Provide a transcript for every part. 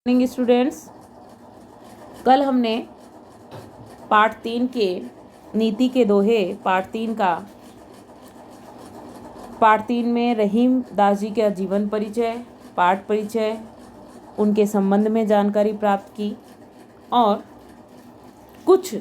Morning students. कल हमने part 3 के नीति के दोहे पार्ट 3 में रहीम दास जी का जीवन परिचय, पाठ परिचय, उनके संबंध में जानकारी प्राप्त की और कुछ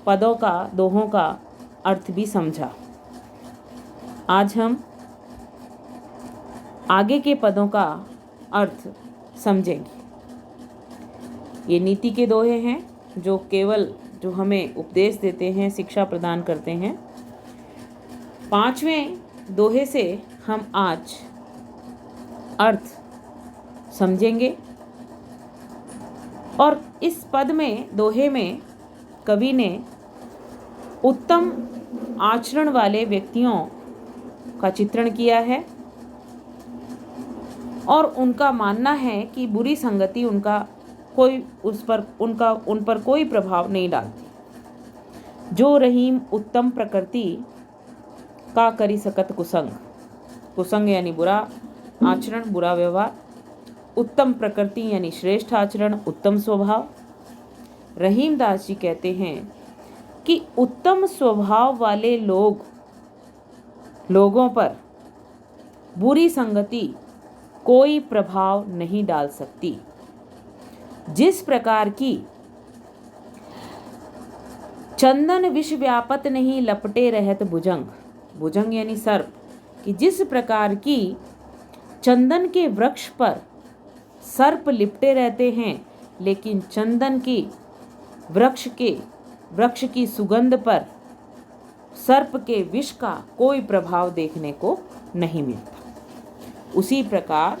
पदों का, दोहों का अर्थ भी समझा। आज हम आगे के पदों का अर्थ समझेंगे। ये नीति के दोहे हैं जो हमें उपदेश देते हैं, शिक्षा प्रदान करते हैं। 5वें दोहे से हम आज अर्थ समझेंगे और इस पद में, दोहे में कवि ने उत्तम आचरण वाले व्यक्तियों का चित्रण किया है और उनका मानना है कि बुरी संगति उन पर कोई प्रभाव नहीं डालती। जो रहीम उत्तम प्रकृति का करी सकत कुसंग यानी बुरा आचरण, बुरा व्यवहार, उत्तम प्रकृति यानी श्रेष्ठ आचरण, उत्तम स्वभाव। रहीम दास जी कहते हैं कि उत्तम स्वभाव वाले लोगों पर बुरी संगति कोई प्रभाव नहीं डाल सकती। जिस प्रकार की चंदन विष व्यापत नहीं लपटे रहत भुजंग यानी सर्प, कि जिस प्रकार की चंदन के वृक्ष पर सर्प लिपटे रहते हैं, लेकिन चंदन की वृक्ष की सुगंध पर सर्प के विष का कोई प्रभाव देखने को नहीं मिलता। उसी प्रकार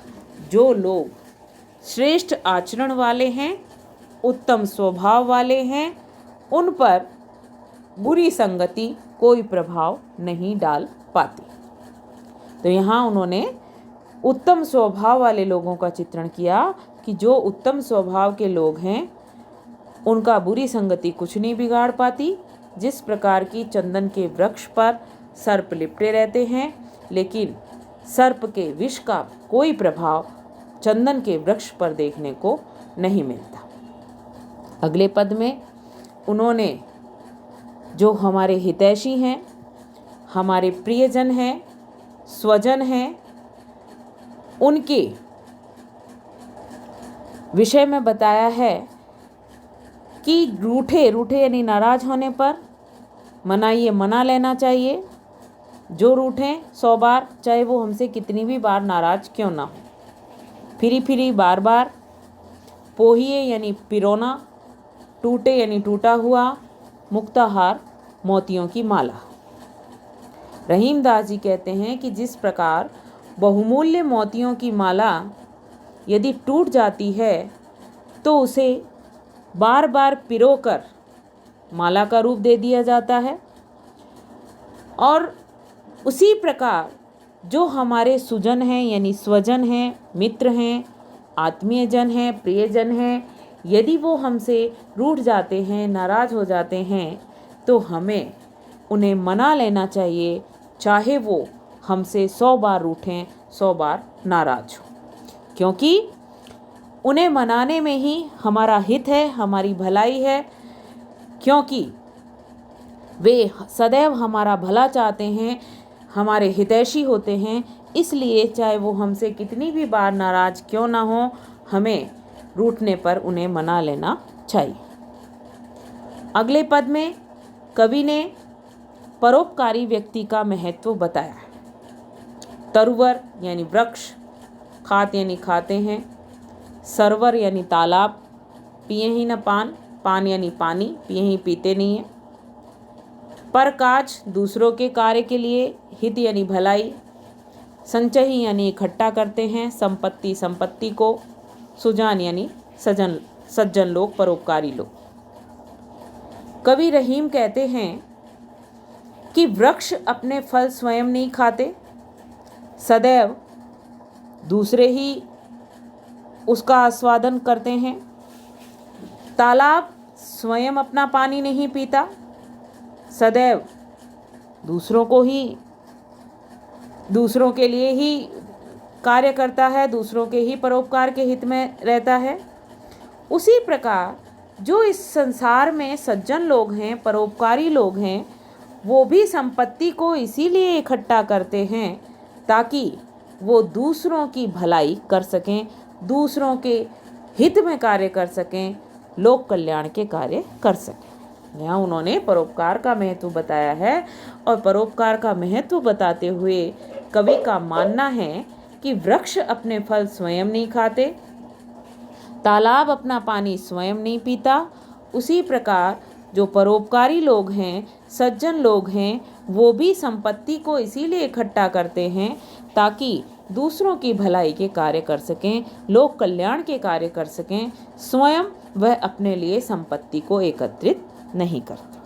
जो लोग श्रेष्ठ आचरण वाले हैं, उत्तम स्वभाव वाले हैं, उन पर बुरी संगति कोई प्रभाव नहीं डाल पाती। तो यहाँ उन्होंने उत्तम स्वभाव वाले लोगों का चित्रण किया कि जो उत्तम स्वभाव के लोग हैं उनका बुरी संगति कुछ नहीं बिगाड़ पाती। जिस प्रकार की चंदन के वृक्ष पर सर्प लिपटे रहते हैं, लेकिन सर्प के विष का कोई प्रभाव चंदन के वृक्ष पर देखने को नहीं मिलता। अगले पद में उन्होंने जो हमारे हितैषी हैं, हमारे प्रियजन हैं, स्वजन हैं, उनके विषय में बताया है कि रूठे यानी नाराज होने पर मना लेना चाहिए। जो रूठें 100 बार, चाहे वो हमसे कितनी भी बार नाराज क्यों ना हो। फिरी बार बार, पोहिए यानी पिरोना, टूटे यानी टूटा हुआ, मुक्ताहार मोतियों की माला। रहीम दास जी कहते हैं कि जिस प्रकार बहुमूल्य मोतियों की माला यदि टूट जाती है तो उसे बार बार पिरोकर माला का रूप दे दिया जाता है, और उसी प्रकार जो हमारे सुजन हैं यानी स्वजन हैं, मित्र हैं, आत्मीयजन हैं, प्रियजन हैं, यदि वो हमसे रूठ जाते हैं, नाराज हो जाते हैं, तो हमें उन्हें मना लेना चाहिए, चाहे वो हमसे 100 बार रूठें, 100 बार नाराज हो, क्योंकि उन्हें मनाने में ही हमारा हित है, हमारी भलाई है, क्योंकि वे सदैव हमारा भला चाहते हैं, हमारे हितैषी होते हैं। इसलिए चाहे वो हमसे कितनी भी बार नाराज क्यों ना हो, हमें रूठने पर उन्हें मना लेना चाहिए। अगले पद में कवि ने परोपकारी व्यक्ति का महत्व बताया है। तरुवर यानी वृक्ष, खात यानी खाते हैं, सरोवर यानी तालाब, पिए ही न पान यानी पानी, पिए ही पीते नहीं है, पर काज दूसरों के कार्य के लिए, हित यानी भलाई, संचयी यानी इकट्ठा करते हैं संपत्ति को, सुजान यानी सज्जन लोग, परोपकारी लोग। कवि रहीम कहते हैं कि वृक्ष अपने फल स्वयं नहीं खाते, सदैव दूसरे ही उसका आस्वादन करते हैं। तालाब स्वयं अपना पानी नहीं पीता, सदैव दूसरों के लिए ही कार्य करता है, दूसरों के ही परोपकार के हित में रहता है। उसी प्रकार जो इस संसार में सज्जन लोग हैं, परोपकारी लोग हैं, वो भी संपत्ति को इसीलिए इकट्ठा करते हैं ताकि वो दूसरों की भलाई कर सकें, दूसरों के हित में कार्य कर सकें, लोक कल्याण के कार्य कर सकें। यहाँ उन्होंने परोपकार का महत्व बताया है और परोपकार का महत्व बताते हुए कवि का मानना है कि वृक्ष अपने फल स्वयं नहीं खाते, तालाब अपना पानी स्वयं नहीं पीता, उसी प्रकार जो परोपकारी लोग हैं, सज्जन लोग हैं, वो भी संपत्ति को इसीलिए इकट्ठा करते हैं ताकि दूसरों की भलाई के कार्य कर सकें, लोक कल्याण के कार्य कर सकें। स्वयं वह अपने लिए संपत्ति को एकत्रित नहीं करते।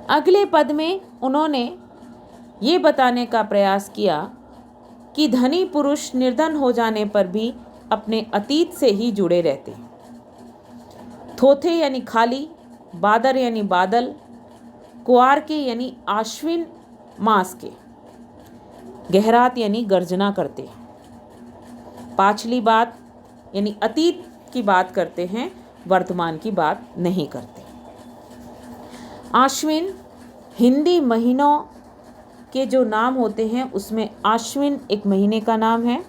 अगले पद में उन्होंने ये बताने का प्रयास किया कि धनी पुरुष निर्धन हो जाने पर भी अपने अतीत से ही जुड़े रहते हैं। थोथे यानी खाली, बादर यानी बादल, कुआर के यानी आश्विन मास के, गहरात यानी गर्जना करते हैं। पाछली बात यानी अतीत की बात करते हैं, वर्तमान की बात नहीं करते। आश्विन हिंदी महीनों के जो नाम होते हैं उसमें आश्विन एक महीने का नाम है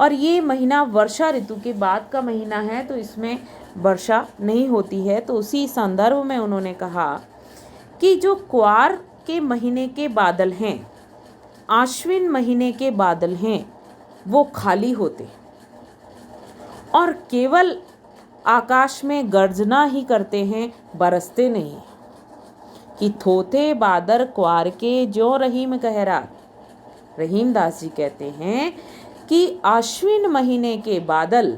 और ये महीना वर्षा ऋतु के बाद का महीना है, तो इसमें वर्षा नहीं होती है। तो उसी संदर्भ में उन्होंने कहा कि जो क्वार के महीने के बादल हैं, आश्विन महीने के बादल हैं, वो खाली होते और केवल आकाश में गर्जना ही करते हैं, बरसते नहीं। कि थोथे बादर क्वार के जो रहीम कहरा, रहीम दास जी कहते हैं कि आश्विन महीने के बादल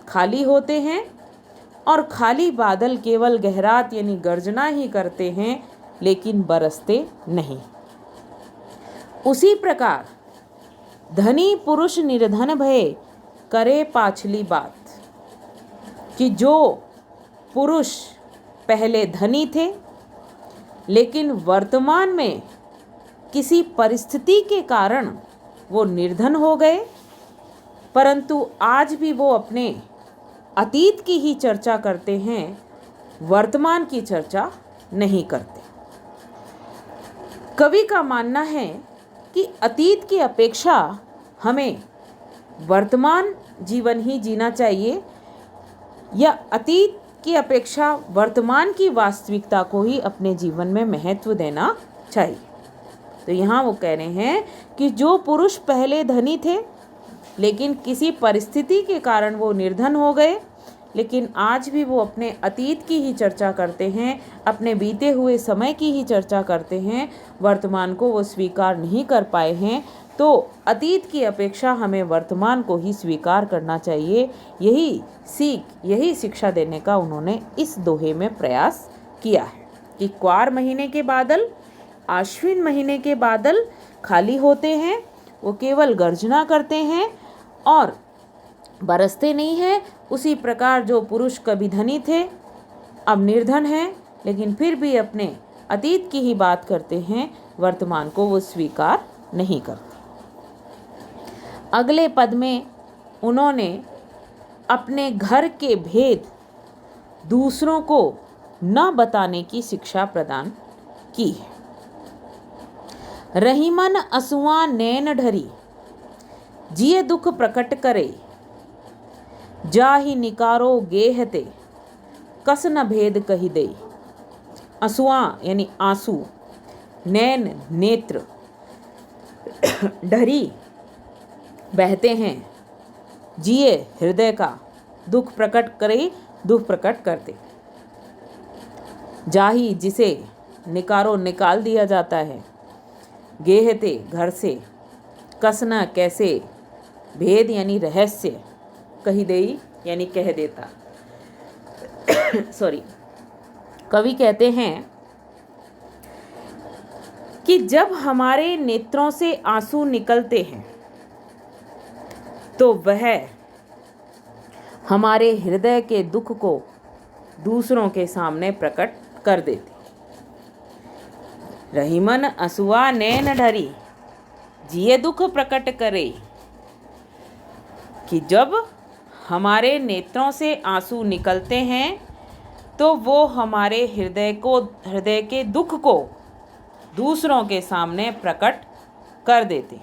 खाली होते हैं और खाली बादल केवल गहरात यानी गर्जना ही करते हैं, लेकिन बरसते नहीं। उसी प्रकार धनी पुरुष निर्धन भये करे पाछली बात, कि जो पुरुष पहले धनी थे लेकिन वर्तमान में किसी परिस्थिति के कारण वो निर्धन हो गए, परंतु आज भी वो अपने अतीत की ही चर्चा करते हैं, वर्तमान की चर्चा नहीं करते। कवि का मानना है कि अतीत की अपेक्षा हमें वर्तमान जीवन ही जीना चाहिए या अतीत की अपेक्षा वर्तमान की वास्तविकता को ही अपने जीवन में महत्व देना चाहिए। तो यहाँ वो कह रहे हैं कि जो पुरुष पहले धनी थे लेकिन किसी परिस्थिति के कारण वो निर्धन हो गए, लेकिन आज भी वो अपने अतीत की ही चर्चा करते हैं, अपने बीते हुए समय की ही चर्चा करते हैं, वर्तमान को वो स्वीकार नहीं कर पाए हैं। तो अतीत की अपेक्षा हमें वर्तमान को ही स्वीकार करना चाहिए। यही सीख, यही शिक्षा देने का उन्होंने इस दोहे में प्रयास किया है कि क्वार महीने के बादल, आश्विन महीने के बादल खाली होते हैं, वो केवल गर्जना करते हैं और बरसते नहीं हैं। उसी प्रकार जो पुरुष कभी धनी थे अब निर्धन हैं, लेकिन फिर भी अपने अतीत की ही बात करते हैं, वर्तमान को वो स्वीकार नहीं करते। अगले पद में उन्होंने अपने घर के भेद दूसरों को न बताने की शिक्षा प्रदान की है। रहीमन असुआ नैन ढरी, जिये दुख प्रकट करे, जाहि निकारो गेहते, कस न भेद कही दे। असुआ यानी आंसू, नैन नेत्र, ढरी बहते हैं, जिए हृदय का, दुख प्रकट करे, दुख प्रकट करते। जाहि जिसे निकारो निकाल दिया जाता है, गेहते घर से, कसना कैसे, भेद यानी रहस्य, कही देई यानी कह देता। सॉरी, कवि कहते हैं कि जब हमारे नेत्रों से आंसू निकलते हैं तो वह हमारे हृदय के दुख को दूसरों के सामने प्रकट कर देते। रहीमन असुआ नैन ढरी, जिये दुख प्रकट करे। कि जब हमारे नेत्रों से आंसू निकलते हैं तो वो हमारे हृदय के दुख को दूसरों के सामने प्रकट कर देते।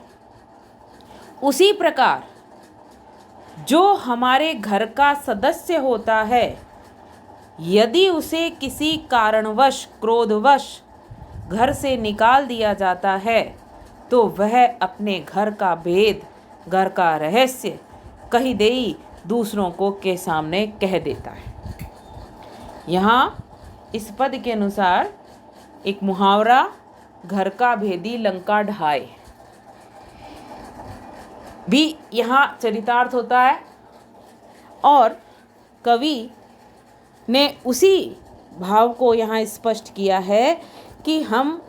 उसी प्रकार जो हमारे घर का सदस्य होता है, यदि उसे किसी कारणवश क्रोधवश घर से निकाल दिया जाता है तो वह अपने घर का भेद, घर का रहस्य कही देई दूसरों को के सामने कह देता है। यहाँ इस पद के अनुसार एक मुहावरा घर का भेदी लंका ढाए भी यहाँ चरितार्थ होता है और कवि ने उसी भाव को यहाँ स्पष्ट किया है कि हम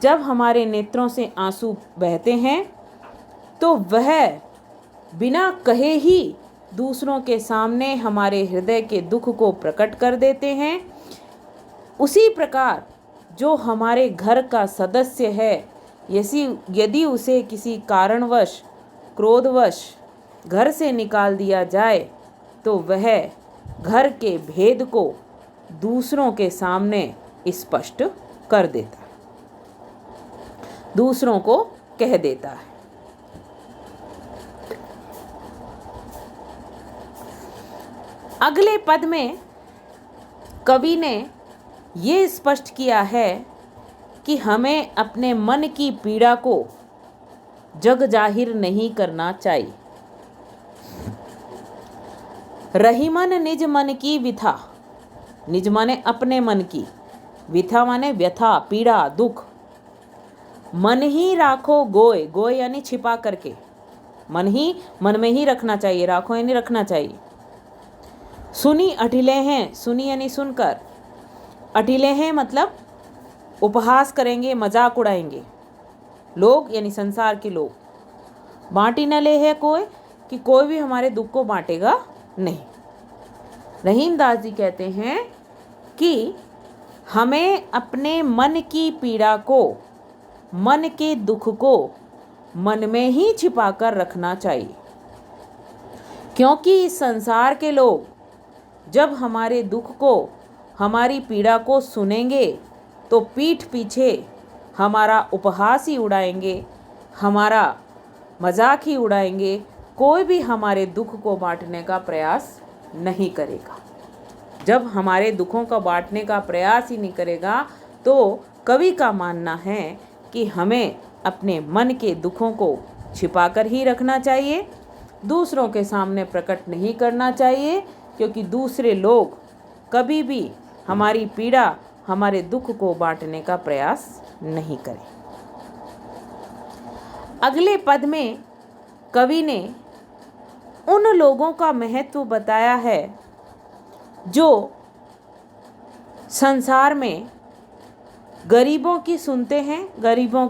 जब हमारे नेत्रों से आंसू बहते हैं तो वह बिना कहे ही दूसरों के सामने हमारे हृदय के दुख को प्रकट कर देते हैं। उसी प्रकार जो हमारे घर का सदस्य है, यदि उसे किसी कारणवश क्रोधवश घर से निकाल दिया जाए तो वह घर के भेद को दूसरों के सामने स्पष्ट कर देता है, दूसरों को कह देता है। अगले पद में कवि ने ये स्पष्ट किया है कि हमें अपने मन की पीड़ा को जग जाहिर नहीं करना चाहिए। रही मन निज मन की विथा, निज माने अपने मन की, विथा माने व्यथा, पीड़ा, दुख। मन ही राखो गोय, गोय यानी छिपा करके, मन में ही रखना चाहिए, राखो यानी रखना चाहिए। सुनी अठिले हैं, सुनी यानी सुनकर, अठिले हैं मतलब उपहास करेंगे, मजाक उड़ाएंगे लोग यानी संसार के लोग। बाँटी न ले है कोई, कि कोई भी हमारे दुख को बांटेगा नहीं। रहीम दास जी कहते हैं कि हमें अपने मन की पीड़ा को, मन के दुख को मन में ही छिपा कर रखना चाहिए, क्योंकि इस संसार के लोग जब हमारे दुख को, हमारी पीड़ा को सुनेंगे तो पीठ पीछे हमारा उपहास ही उड़ाएंगे, हमारा मजाक ही उड़ाएंगे, कोई भी हमारे दुख को बांटने का प्रयास नहीं करेगा। जब हमारे दुखों का बांटने का प्रयास ही नहीं करेगा तो कवि का मानना है कि हमें अपने मन के दुखों को छिपाकर ही रखना चाहिए, दूसरों के सामने प्रकट नहीं करना चाहिए, क्योंकि दूसरे लोग कभी भी हमारी पीड़ा, हमारे दुख को बांटने का प्रयास नहीं करें। अगले पद में कवि ने उन लोगों का महत्व बताया है जो संसार में गरीबों की सुनते हैं, गरीबों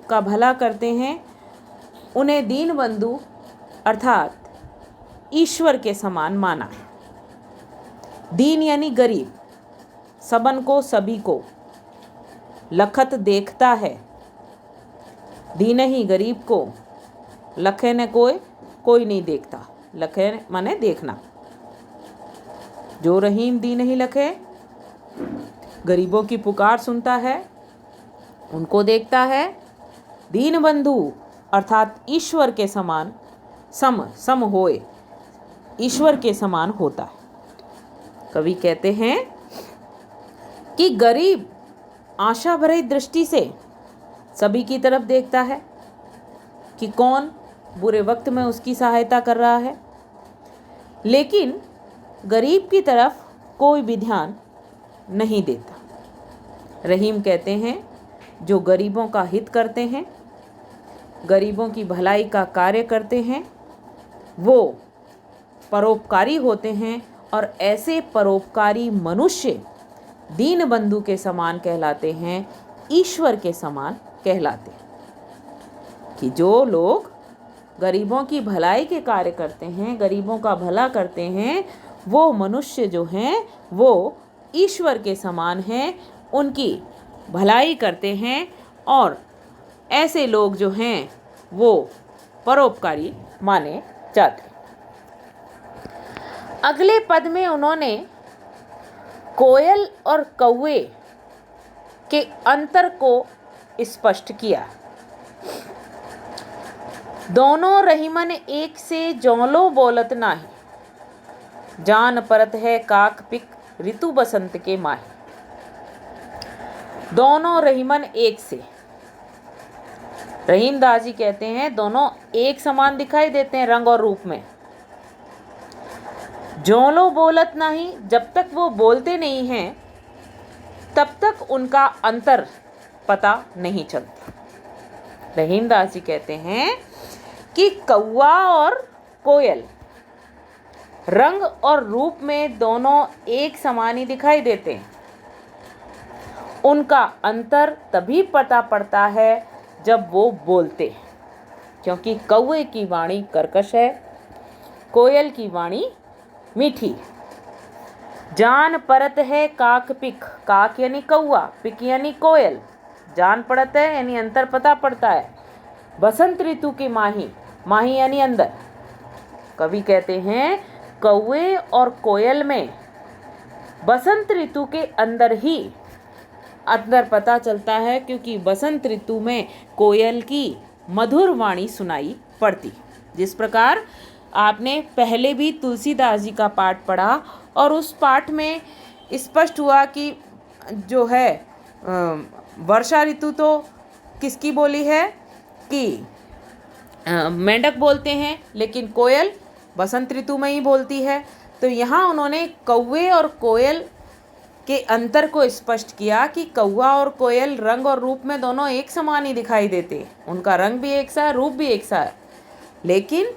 का भला करते हैं, उन्हें दीन बंधु अर्थात ईश्वर के समान माना है। दीन यानी गरीब, सबन को, सभी को लखत देखता है, दीन ही गरीब को, लखे ने कोई नहीं देखता। लखे माने देखना, जो रहीम दीन ही लखे, गरीबों की पुकार सुनता है, उनको देखता है। दीन बंधु अर्थात ईश्वर के समान, सम होए, ईश्वर के समान होता है। कवि कहते हैं कि गरीब आशा भरी दृष्टि से सभी की तरफ देखता है कि कौन बुरे वक्त में उसकी सहायता कर रहा है, लेकिन गरीब की तरफ कोई भी ध्यान नहीं देता। रहीम कहते हैं जो गरीबों का हित करते हैं, गरीबों की भलाई का कार्य करते हैं, वो परोपकारी होते हैं और ऐसे परोपकारी मनुष्य दीन बंधु के समान कहलाते हैं, ईश्वर के समान कहलाते हैं। कि जो लोग गरीबों की भलाई के कार्य करते हैं, गरीबों का भला करते हैं, वो मनुष्य जो हैं वो ईश्वर के समान हैं, उनकी भलाई करते हैं। और ऐसे लोग जो हैं वो परोपकारी माने जाते। अगले पद में उन्होंने कोयल और कौवे के अंतर को स्पष्ट किया। दोनों रहीमन एक से जौलो बोलत नाही, जान परत है काक पिक ऋतु बसंत के माही। दोनों रहीमन एक से, रहीमदास जी कहते हैं दोनों एक समान दिखाई देते हैं रंग और रूप में। जौलो बोलत नहीं, जब तक वो बोलते नहीं हैं तब तक उनका अंतर पता नहीं चलता। रहीमदास जी कहते हैं कि कौवा और कोयल रंग और रूप में दोनों एक समान ही दिखाई देते हैं। उनका अंतर तभी पता पड़ता है जब वो बोलते हैं, क्योंकि कौवे की वाणी कर्कश है, कोयल की वाणी मीठी। जान परत है काक पिक, काक यानी कौवा, पिक यानी कोयल। जान पड़त है यानी अंतर पता पड़ता है। बसंत ऋतु की माही, माही यानी अंदर। कवि कहते हैं कौवे और कोयल में बसंत ऋतु के अंदर ही अंतर पता चलता है, क्योंकि बसंत ऋतु में कोयल की मधुर वाणी सुनाई पड़ती। जिस प्रकार आपने पहले भी तुलसीदास जी का पाठ पढ़ा और उस पाठ में स्पष्ट हुआ कि जो है वर्षा ऋतु तो किसकी बोली है कि मेंढक बोलते हैं, लेकिन कोयल बसंत ऋतु में ही बोलती है। तो यहाँ उन्होंने कौवे और कोयल के अंतर को स्पष्ट किया कि कौवा और कोयल रंग और रूप में दोनों एक समान ही दिखाई देते, उनका रंग भी एक सा है, रूप भी एक सा है, लेकिन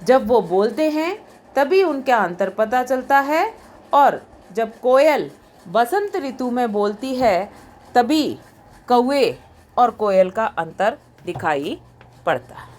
जब वो बोलते हैं तभी उनका अंतर पता चलता है। और जब कोयल बसंत ऋतु में बोलती है तभी कौवे और कोयल का अंतर दिखाई पड़ता है।